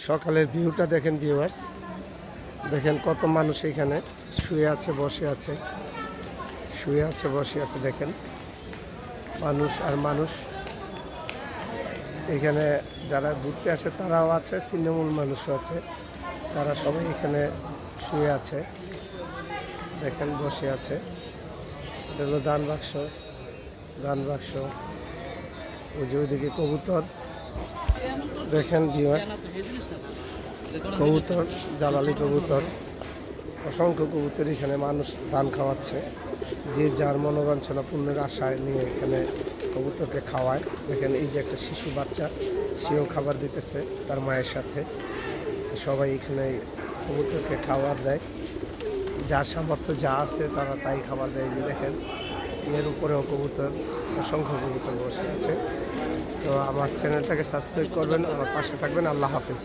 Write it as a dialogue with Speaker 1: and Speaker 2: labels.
Speaker 1: সকালের ভিউটা দেখেন ভিউয়ার্স, দেখেন কত মানুষ এখানে শুয়ে আছে বসে আছে, শুয়ে আছে বসে আছে। দেখেন মানুষ আর মানুষ। এখানে যারা ঘুরতে আসে তারাও আছে, ছিন্নমূল মানুষও আছে, তারা সবাই এখানে শুয়ে আছে, দেখেন বসে আছে। এটা হলো দান বাক্স, দান বাক্স। ওই যে ওইদিকে কবুতর দেখেন ভিউয়ার্স, কবুতর, জালালি কবুতর, অসংখ্য কবুতর। এখানে মানুষ দান খাওয়াচ্ছে, যে যার মনোবাঞ্ছনা পূর্ণের আশায় নিয়ে এখানে কবুতরকে খাওয়ায়। দেখেন এই যে একটা শিশু বাচ্চা, সেও খাবার দিতেছে তার মায়ের সাথে। সবাই এখানে কবুতরকে খাবার দেয়, যার সামর্থ্য যা আছে তারা তাই খাবার দেয়। যে দেখেন এর উপরেও কবুতর, অসংখ্য কবুতর বসে আছে। তো আমার চ্যানেলটাকে সাবস্ক্রাইব করবেন, আমার পাশে থাকবেন। আল্লাহ হাফেজ।